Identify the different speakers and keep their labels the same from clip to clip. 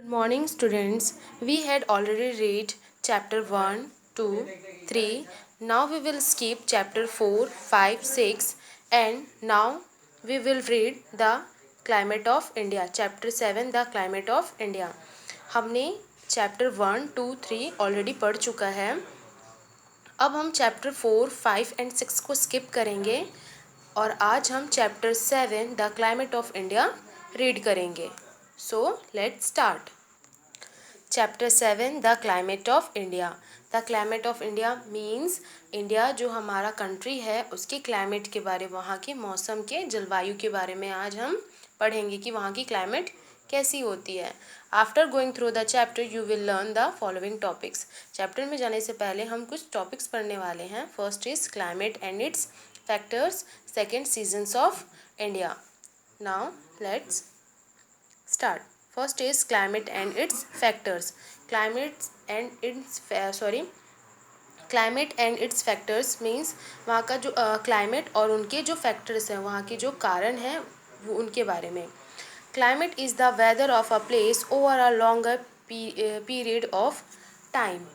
Speaker 1: Good morning, students. We had already read chapter 1, 2, 3. Now we will skip chapter 4, 5, 6, and now we will read the climate of India. Chapter 7, the climate of India. हमने chapter 1, 2, 3 already पढ़ चुका है. अब हम chapter 4, 5 and 6 को skip करेंगे और आज हम chapter 7 the climate of India read करेंगे. So let's start. Chapter 7 the climate of India. The climate of India means India जो हमारा कंट्री है उसके क्लाइमेट के बारे, वहाँ के मौसम के, जलवायु के बारे में आज हम पढ़ेंगे कि वहाँ की क्लाइमेट कैसी होती है. After going through the chapter you will learn the following topics. Chapter में जाने से पहले हम कुछ टॉपिक्स पढ़ने वाले हैं. First is climate and it's factors. Second seasons of India. Now let's start. First is climate and its factors. Climate and its factors means वहाँ का जो क्लाइमेट और उनके जो फैक्टर्स हैं, वहाँ के जो कारण हैं, वो उनके बारे में. Climate is the weather of a place over a longer period of time.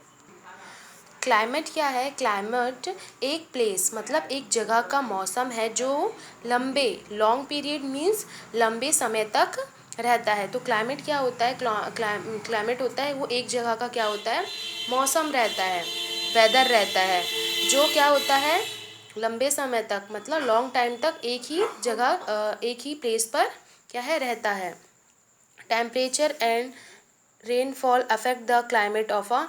Speaker 1: Climate क्या है? क्लाइमेट एक प्लेस मतलब एक जगह का मौसम है जो लॉन्ग पीरियड मीन्स लंबे समय तक रहता है. तो क्लाइमेट क्या होता है? क्लाइमेट होता है वो एक जगह का क्या होता है? मौसम रहता है, वेदर रहता है जो क्या होता है लंबे समय तक मतलब लॉन्ग टाइम तक एक ही जगह एक ही प्लेस पर क्या है रहता है. Temperature and rainfall affect the climate of a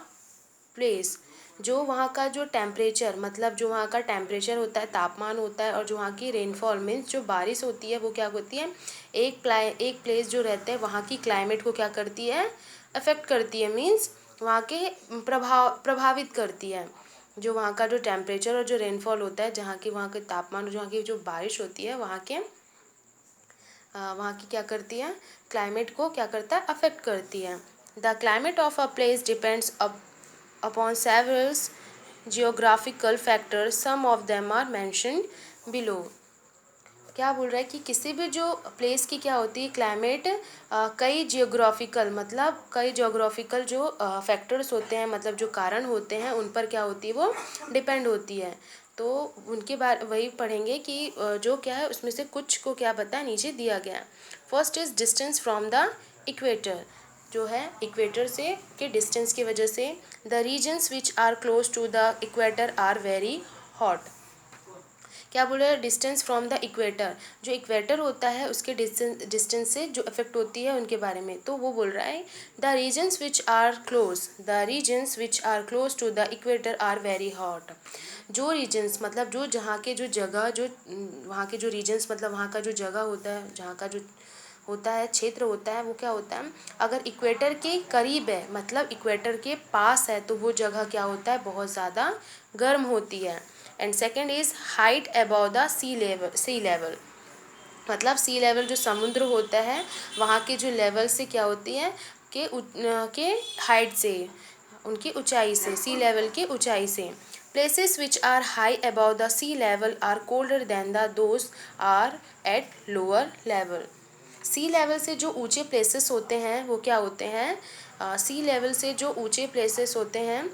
Speaker 1: place. जो वहाँ का जो टेम्परेचर मतलब जो वहाँ का टेम्परेचर होता है, तापमान होता है, और जो वहाँ की रेनफॉल मीन्स जो बारिश होती है वो क्या होती है एक प्लेस जो रहते हैं वहाँ की क्लाइमेट को क्या करती है? अफेक्ट करती है. मीन्स वहाँ के प्रभावित करती है. जो वहाँ का जो टेम्परेचर और जो रेनफॉल होता है, जहाँ की वहाँ के तापमान और वहाँ की जो बारिश होती है, वहाँ की क्या करती है? क्लाइमेट को क्या करता है? अफेक्ट करती है. The climate of a place depends upon several geographical factors. Some of them are mentioned below. क्या बोल रहा है कि किसी भी जो प्लेस की क्या होती है क्लाइमेट, कई जियोग्राफिकल जो फैक्टर्स होते हैं मतलब जो कारण होते हैं उन पर क्या होती है? वो डिपेंड होती है. तो उनके बारे वही पढ़ेंगे कि जो क्या है उसमें से कुछ को क्या बताया नीचे दिया गया. First is distance from the equator. जो है इक्वेटर से के डिस्टेंस की वजह से the regions which are close to the equator are very hot. क्या बोल रहे हैं? Distance from the equator. जो इक्वेटर होता है उसके डिस्टेंस से जो इफेक्ट होती है उनके बारे में. तो वो बोल रहा है the regions which are close to the equator are very hot. जो रीजन्स मतलब जो जहाँ के जो जगह जो वहाँ के जो रीजन्स मतलब वहाँ का जो जगह होता है, जहाँ का जो होता है क्षेत्र होता है, वो क्या होता है? अगर इक्वेटर के करीब है मतलब इक्वेटर के पास है तो वो जगह क्या होता है? बहुत ज़्यादा गर्म होती है. And second is height above the sea level. मतलब सी लेवल जो समुद्र होता है वहाँ के जो लेवल से क्या होती है के हाइट से, उनकी ऊंचाई से, सी लेवल की ऊंचाई से. Places which are high above the sea level are colder than the those are at lower level. Sea level से जो ऊंचे प्लेसेस होते हैं वो क्या होते हैं? सी लेवल से जो ऊंचे प्लेसेस होते हैं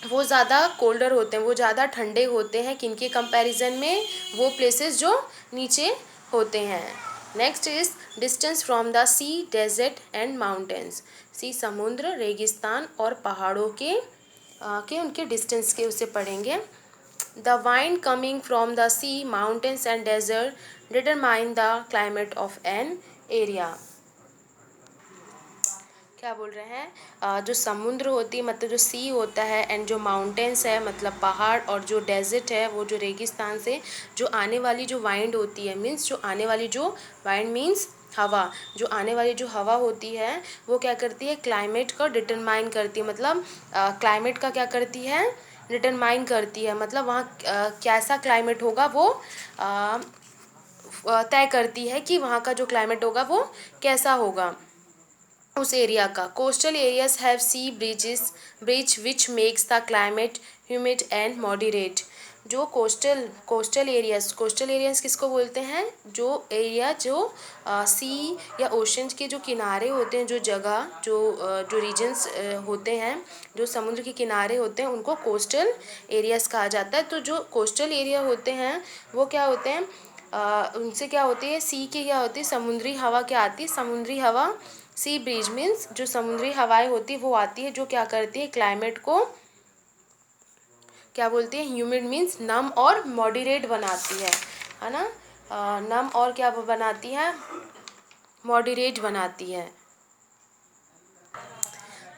Speaker 1: वो ज़्यादा कोल्डर होते हैं, वो ज़्यादा ठंडे होते हैं किनके कंपैरिजन में? वो प्लेसेस जो नीचे होते हैं. Next is distance from the sea desert and mountains. Sea समुद्र, रेगिस्तान और पहाड़ों के उनके डिस्टेंस के उसे पढ़ेंगे. The wind coming from the sea, mountains and desert determine the climate of an area. क्या बोल रहे हैं? जो समुद्र होती है मतलब जो सी होता है एंड जो माउंटेन्स है मतलब पहाड़, और जो डेजर्ट है वो जो रेगिस्तान से जो आने वाली जो वाइंड होती है मीन्स जो आने वाली जो वाइंड मीन्स हवा, जो आने वाली जो हवा होती है वो क्या करती है? क्लाइमेट को डिटरमाइन करती है. मतलब क्लाइमेट का क्या करती है? डिटरमाइन करती है. मतलब वहाँ कैसा क्लाइमेट होगा वो तय करती है कि वहाँ का जो क्लाइमेट होगा वो कैसा होगा उस एरिया का. Coastal areas have sea breeze which makes the climate humid and moderate. जो कोस्टल एरियाज किसको बोलते हैं? जो एरिया जो सी या ओशंस के जो किनारे होते हैं, जो जगह जो रीजन्स होते हैं, जो समुद्र के किनारे होते हैं, उनको कोस्टल एरियाज कहा जाता है। तो जो कोस्टल एरिया होते हैं वो क्या होते हैं? उनसे क्या होती है, सी की क्या होती है, समुद्री हवा क्या आती है, समुद्री हवा, सी ब्रीज मीन्स जो समुद्री हवाएं होती है वो आती है, जो क्या करती है, क्लाइमेट को क्या बोलती है, ह्यूमिड मीन्स नम और मॉडरेट बनाती है ना। नम और क्या बनाती है, मॉडरेट बनाती है।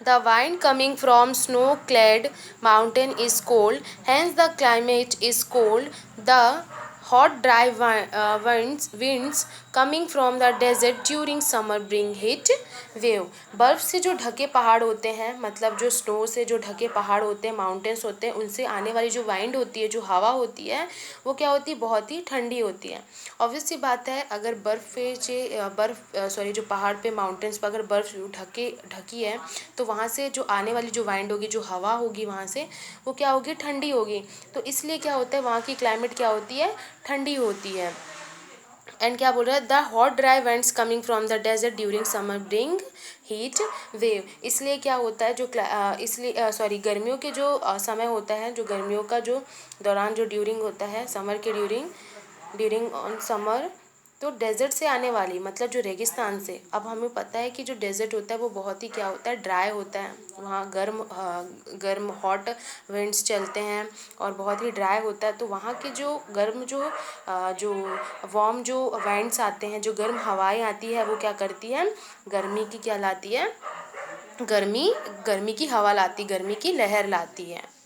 Speaker 1: The wind coming from snow-clad mountain is cold, hence the climate is cold. The hot dry winds coming from the desert during summer bring heat wave. बर्फ़ से जो ढके पहाड़ होते हैं, मतलब जो स्नो से जो ढके पहाड़ होते हैं, माउंटेन्स होते हैं, उनसे आने वाली जो वाइंड होती है, जो हवा होती है, वो क्या होती है, बहुत ही ठंडी होती है। ऑब्वियस सी बात है, अगर जो पहाड़ पे माउंटेन्स पर अगर बर्फ़ ढकी है, तो वहाँ से जो आने वाली जो वाइंड होगी, जो हवा होगी वहाँ से, वो क्या होगी, ठंडी होगी। तो इसलिए क्या होता है, वहाँ की क्लाइमेट क्या होती है, ठंडी होती है। एंड क्या बोल रहा है, the hot dry winds coming from the desert during summer bring heat wave. इसलिए क्या होता है, गर्मियों के जो समय होता है, जो गर्मियों का जो दौरान जो ड्यूरिंग होता है, समर के ड्यूरिंग ऑन समर, तो डेजर्ट से आने वाली, मतलब जो रेगिस्तान से, अब हमें पता है कि जो डेजर्ट होता है वो बहुत ही क्या होता है, ड्राई होता है। वहाँ गर्म हॉट विंड्स चलते हैं और बहुत ही ड्राई होता है। तो वहाँ के जो गर्म जो वार्म जो विंड्स आते हैं, जो गर्म हवाएं आती है, वो क्या करती है, गर्मी की क्या लाती है, गर्मी की हवा लाती, गर्मी की लहर लाती है।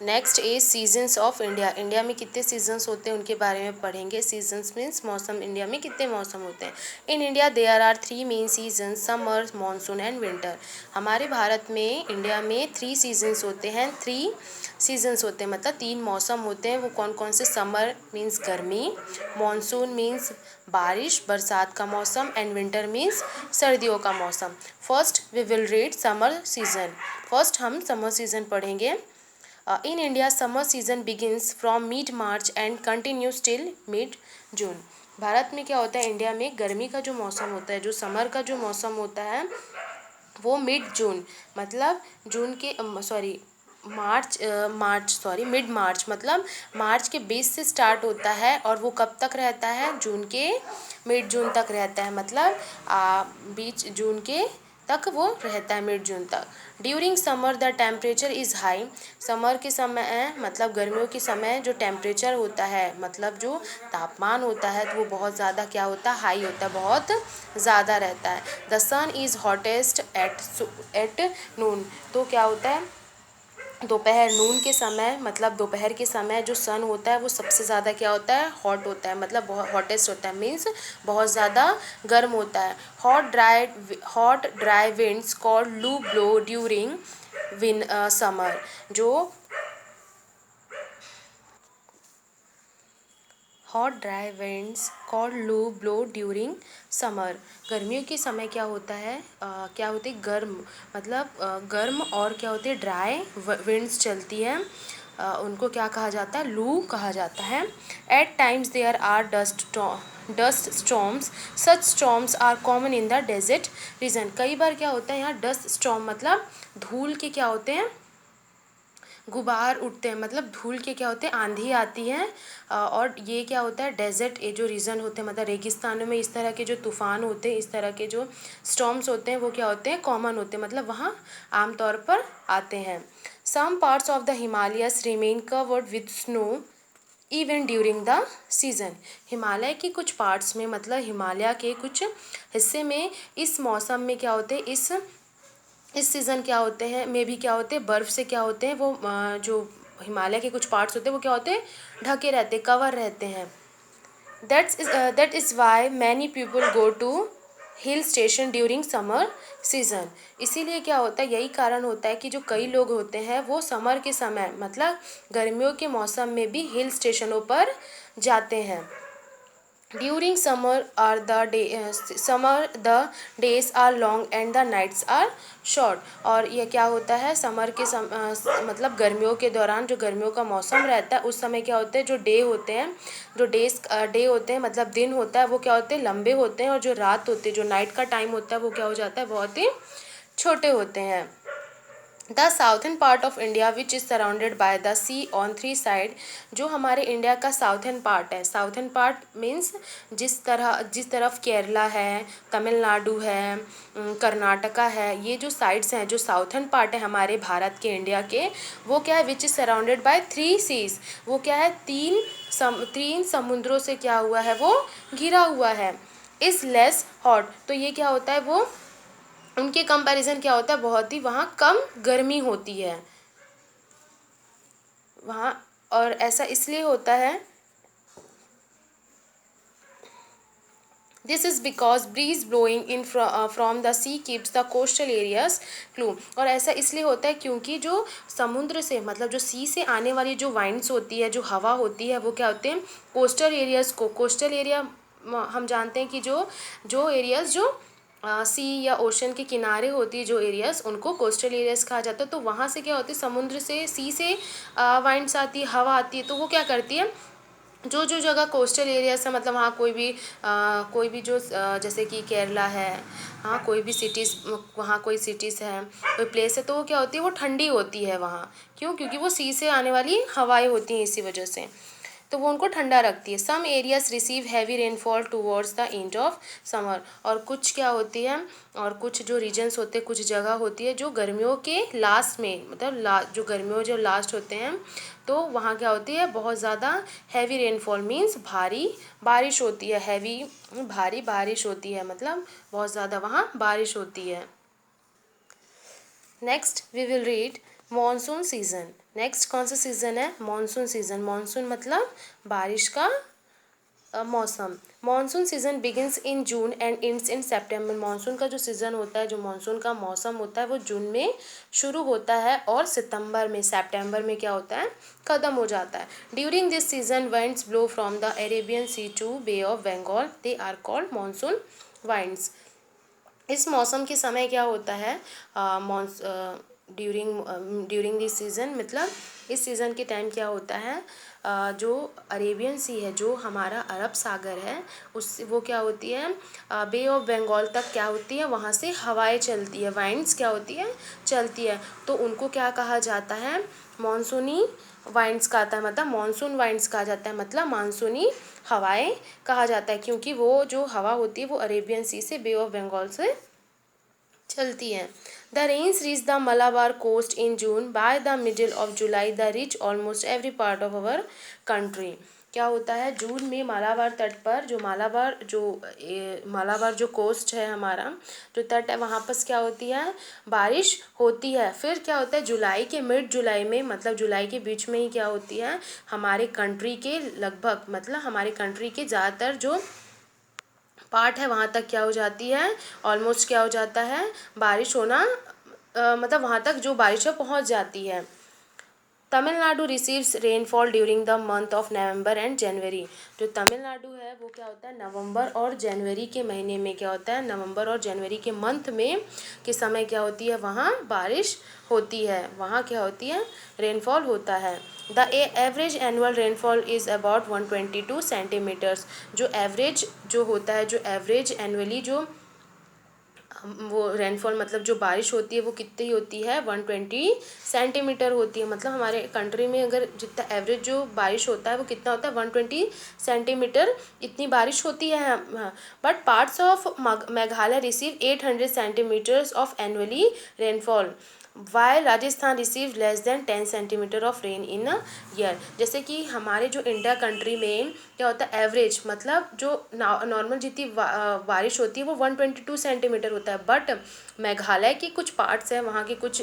Speaker 1: Next is seasons of India. India में कितने सीजन्स होते हैं उनके बारे में पढ़ेंगे। सीजन्स मीन्स मौसम। इंडिया में कितने मौसम होते हैं? In India there are 3 main seasons, summer, monsoon and winter. हमारे भारत में, इंडिया में 3 सीजन्स होते हैं। 3 सीजन्स होते हैं, मतलब 3 मौसम होते हैं। वो कौन कौन से? समर मीन्स गर्मी, मानसून मीन्स बारिश, बरसात का मौसम, एंड विंटर मीन्स सर्दियों का मौसम। First we will read summer season. First हम समर सीजन पढ़ेंगे। In India, summer season begins from mid-March and continues till mid-June. Bharat में क्या होता है, इंडिया में गर्मी का जो मौसम होता है, जो समर का जो मौसम होता है, वो मिड जून, मतलब जून के मिड मार्च, मतलब मार्च के 20 से स्टार्ट होता है और वो कब तक रहता है, जून के मिड जून तक रहता है, मतलब बीच जून के तक वो रहता है, मिड जून तक। During summer the temperature is high. Summer के समय, मतलब गर्मियों के समय, जो टेम्परेचर होता है, मतलब जो तापमान होता है, तो वो बहुत ज़्यादा क्या होता है, हाई होता है, बहुत ज़्यादा रहता है। The sun is hottest at noon. तो क्या होता है, दोपहर, नून के समय, मतलब दोपहर के समय जो सन होता है वो सबसे ज़्यादा क्या होता है, हॉट होता है, मतलब बहुत हॉटेस्ट होता है, मीन्स बहुत ज़्यादा गर्म होता है। हॉट ड्राई विंड्स कॉल्ड लू ब्लो ड्यूरिंग समर। जो हॉट ड्राई विंड्स कॉल्ड लू ब्लो ड्यूरिंग समर। गर्मियों के समय क्या होता है, क्या होती है, गर्म, मतलब गर्म और क्या होती है, ड्राई विंड्स चलती हैं। उनको क्या कहा जाता है, लू कहा जाता है। At times there are dust storms. Such storms are common in the desert region. कई बार क्या होता है यहाँ डस्ट स्टॉर्म, मतलब धूल के क्या होते हैं, गुबार उठते हैं, मतलब धूल के क्या होते हैं, आंधी आती है। और ये क्या होता है, डेजर्ट जो रीजन होते हैं, मतलब रेगिस्तानों में इस तरह के जो तूफ़ान होते हैं, इस तरह के जो स्टॉर्म्स होते हैं, वो क्या होते हैं, कॉमन होते हैं, मतलब वहाँ आमतौर पर आते हैं। Some parts of the Himalayas remain covered with snow even during the season. Himalaya के कुछ पार्ट्स में, मतलब हिमालय के कुछ हिस्से में इस मौसम में क्या होते हैं, इस सीज़न क्या होते हैं, में भी क्या होते हैं, बर्फ़ से क्या होते हैं, वो जो हिमालय के कुछ पार्ट्स होते हैं वो क्या होते हैं, ढके रहते हैं, कवर रहते हैं। That is why many people go to hill station during summer season. इसीलिए क्या होता है, यही कारण होता है कि जो कई लोग होते हैं वो समर के समय, मतलब गर्मियों के मौसम में भी हिल स्टेशनों पर जाते हैं। During summer the days are long and the nights are short. और ये क्या होता है, समर के मतलब गर्मियों के दौरान जो गर्मियों का मौसम रहता है उस समय क्या होते हैं, जो डे होते हैं, जो डे होते हैं मतलब दिन होता है वो क्या होते हैं, लंबे होते हैं। और जो रात होती है, जो नाइट का टाइम होता है वो क्या हो जाता है, बहुत ही छोटे होते हैं। The southern part of India which is surrounded by the sea on three side. जो हमारे इंडिया का साउथर्न पार्ट है, साउथर्न पार्ट मीन्स जिस तरफ केरला है, तमिलनाडु है, कर्नाटका है, ये जो साइड्स हैं, जो साउथर्न पार्ट है हमारे भारत के, इंडिया के, वो क्या है, which is surrounded by three seas. वो क्या है, तीन समुद्रों से क्या हुआ है, वो घिरा हुआ है। इज़ लेस हॉट, तो ये क्या होता है, वो उनके कंपैरिजन क्या होता है, बहुत ही वहाँ कम गर्मी होती है वहाँ। और ऐसा इसलिए होता है, this is because breeze blowing in from the sea keeps the coastal areas cool. और ऐसा इसलिए होता है क्योंकि जो समुद्र से मतलब जो सी से आने वाली जो वाइंड्स होती है, जो हवा होती है, वो क्या होते हैं, कोस्टल एरियाज़ को, कोस्टल एरिया हम जानते हैं कि जो एरियाज़ जो सी या ओशन के किनारे होती है, जो एरियाज़, उनको कोस्टल एरियाज़ कहा जाता है। तो वहाँ से क्या होती है, समुद्र से, सी से वाइंड्स आती है, हवा आती है, तो वो क्या करती है, जो जो जगह कोस्टल एरियाज है, मतलब वहाँ कोई भी जो जैसे कि केरला है, हाँ कोई भी सिटीज़, वहाँ कोई सिटीज़ है, कोई प्लेस है, तो वो क्या होती है, वो ठंडी होती है वहाँ। क्यों, क्योंकि वो सी से आने वाली हवाएं होती हैं, इसी वजह से, तो वो उनको ठंडा रखती है। Some areas receive heavy rainfall towards the end of summer. और कुछ क्या होती है, और कुछ जो रीजन्स होते हैं, कुछ जगह होती है जो गर्मियों के लास्ट में, मतलब जो गर्मियों जो लास्ट होते हैं, तो वहाँ क्या होती है, बहुत ज़्यादा हैवी रेनफॉल मीन्स भारी बारिश होती है। हैवी भारी बारिश होती है, मतलब बहुत ज़्यादा वहाँ बारिश होती है। Next we will read monsoon season. Next कौन सा सीज़न है, मॉनसून सीज़न। मॉनसून मतलब बारिश का मौसम। Monsoon season begins in June and ends in September. Monsoon का जो सीज़न होता है, जो मॉनसून का मौसम होता है, वो जून में शुरू होता है और सितंबर में क्या होता है, ख़त्म हो जाता है। During this season winds blow from the Arabian Sea to Bay of Bengal, they are called monsoon winds. इस मौसम के समय क्या होता है, ड्यूरिंग दिस सीज़न, मतलब इस सीज़न के टाइम क्या होता है, जो अरेबियन सी है, जो हमारा अरब सागर है, उस वो क्या होती है, बे ऑफ बंगाल तक क्या होती है, वहाँ से हवाएं चलती है, वाइंड्स क्या होती है, चलती है। तो उनको क्या कहा जाता है, मानसूनी वाइंड्स कहता है, मतलब मानसून वाइंड्स कहा जाता है, मतलब मानसूनी हवाएं कहा जाता है, क्योंकि वो जो हवा होती है वो अरेबियन सी से, बे ऑफ बंगाल से चलती हैं। The rains reach the Malabar coast in June, by the middle of July the reach almost every part of our country. क्या होता है, जून में मालाबार तट पर, जो मालाबार जो कोस्ट है हमारा, जो तट है, वहाँ पर क्या होती है, बारिश होती है। फिर क्या होता है, जुलाई के मिड जुलाई में, मतलब जुलाई के बीच में ही क्या होती है, हमारे कंट्री के लगभग, मतलब हमारे कंट्री के ज़्यादातर जो पार्ट है वहाँ तक क्या हो जाती है, ऑलमोस्ट क्या हो जाता है, बारिश होना, मतलब वहाँ तक जो बारिश है पहुँच जाती है। Tamil Nadu receives rainfall during the month of November and January. जो तमिलनाडु है वो क्या होता है, नवंबर और जनवरी के महीने में क्या होता है, नवंबर और जनवरी के मंथ में के समय क्या होती है, वहाँ बारिश होती है, वहाँ क्या होती है, रेनफॉल होता है। The average annual rainfall is about 122 centimetres. जो एवरेज जो होता है, जो एवरेज एनुअली जो वो रेनफॉल मतलब जो बारिश होती है वो कितनी होती है, 120 सेंटीमीटर होती है। मतलब हमारे कंट्री में अगर जितना एवरेज जो बारिश होता है वो कितना होता है, 120 सेंटीमीटर, इतनी बारिश होती है। But parts of Meghalaya receive 800 centimetres of annually rainfall, why Rajasthan receive less than 10 centimetre of rain in a year. जैसे कि हमारे जो इंडिया कंट्री में क्या होता है, एवरेज मतलब जो नॉर्मल जितनी बारिश होती है वो 122 सेंटीमीटर होता है। बट मेघालय के कुछ पार्ट्स हैं, वहाँ के कुछ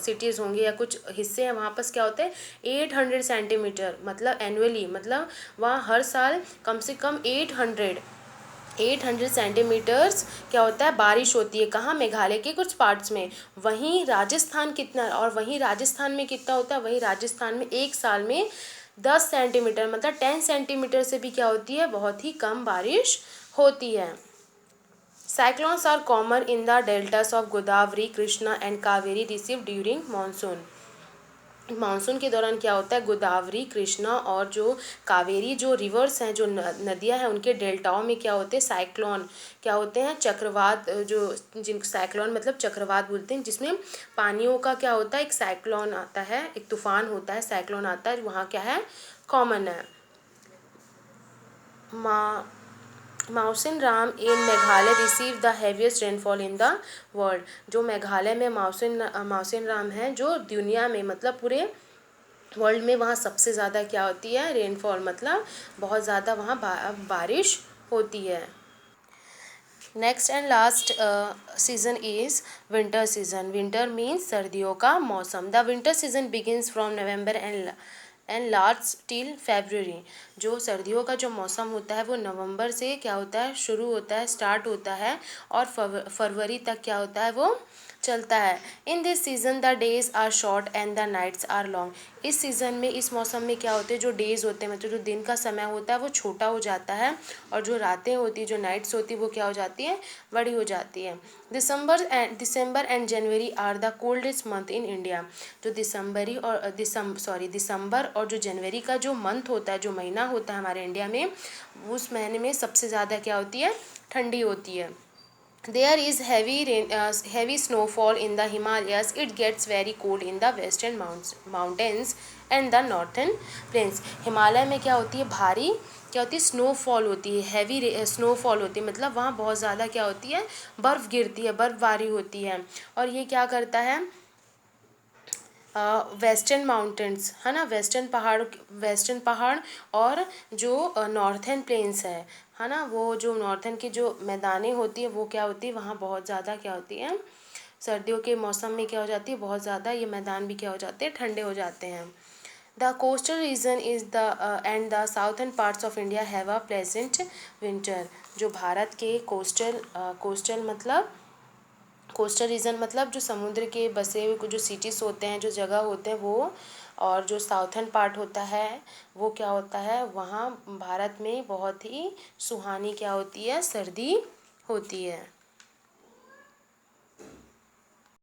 Speaker 1: सिटीज़ होंगे या कुछ हिस्से हैं, वहाँ पर क्या होते हैं 800 सेंटीमीटर, मतलब एनुअली, मतलब वहाँ हर साल कम से कम 800 सेंटीमीटर्स क्या होता है, बारिश होती है। कहाँ, मेघालय के कुछ पार्ट्स में। वहीं राजस्थान कितना, और वहीं राजस्थान में कितना होता है, वहीं राजस्थान में एक साल में 10 सेंटीमीटर मतलब 10 सेंटीमीटर से भी क्या होती है, बहुत ही कम बारिश होती है। Cyclones are common in the deltas of Godavari, Krishna and Kaveri receive during monsoon. Monsoon के दौरान क्या होता है, गोदावरी, कृष्णा और जो कावेरी जो रिवर्स हैं, जो नदियां हैं, उनके डेल्टाओं में क्या होते हैं, साइक्लोन क्या होते हैं, चक्रवात, जो जिन साइक्लोन मतलब चक्रवात बोलते हैं, जिसमें पानियों का क्या होता है, एक साइक्लोन आता है, एक तूफान होता है, साइक्लोन आता है, वहाँ क्या है, कॉमन है। Mawsynram in Meghalaya receive the heaviest rainfall in the world. जो मेघालय में माउसिन राम है, जो दुनिया में मतलब पूरे वर्ल्ड में वहाँ सबसे ज़्यादा क्या होती है, रेनफॉल मतलब बहुत ज़्यादा वहाँ बारिश होती है। Next and last season is winter season. Winter means सर्दियों का मौसम। The winter season begins from November and last till February. जो सर्दियों का जो मौसम होता है वो नवंबर से क्या होता है, शुरू होता है, स्टार्ट होता है, और फरवरी तक क्या होता है, वो चलता है। In this season the days are short and the nights are long. इस सीज़न में, इस मौसम में क्या होते हैं, जो डेज़ होते हैं मतलब जो दिन का समय होता है वो छोटा हो जाता है, और जो रातें होती है, जो नाइट्स होती है, वो क्या हो जाती है, बड़ी हो जाती है। December and January are the coldest month in India. जो दिसंबर और जो जनवरी का जो मंथ होता है, जो महीना होता है हमारे इंडिया में, उस महीने में सबसे ज़्यादा क्या होती है, ठंडी होती है। There is heavy snowfall in the Himalayas. It gets very cold in the western mountains and the northern plains. Himalaya में क्या होती है, भारी क्या होती है, स्नोफॉल होती है, हैवी स्नोफॉल होती है, मतलब वहाँ बहुत ज़्यादा क्या होती है, बर्फ़ गिरती है, बर्फ़बारी होती है। और ये क्या करता है, वेस्टर्न माउंटेन्स है ना, वेस्टर्न पहाड़ और जो नॉर्थर्न प्लेन्स है ना, वो जो नॉर्थर्न की जो मैदानें होती है वो क्या होती है, वहाँ बहुत ज़्यादा क्या होती है, सर्दियों के मौसम में क्या हो जाती है, बहुत ज़्यादा ये मैदान भी क्या हो जाते हैं, ठंडे हो जाते हैं। The coastal region is the end the southern parts of India have a pleasant winter. जो भारत के कोस्टल रीजन मतलब जो समुद्र के बसे हुए जो सिटीज़ होते हैं, जो जगह होते हैं वो, और जो साउथर्न पार्ट होता है वो क्या होता है, वहाँ भारत में बहुत ही सुहानी क्या होती है, सर्दी होती है।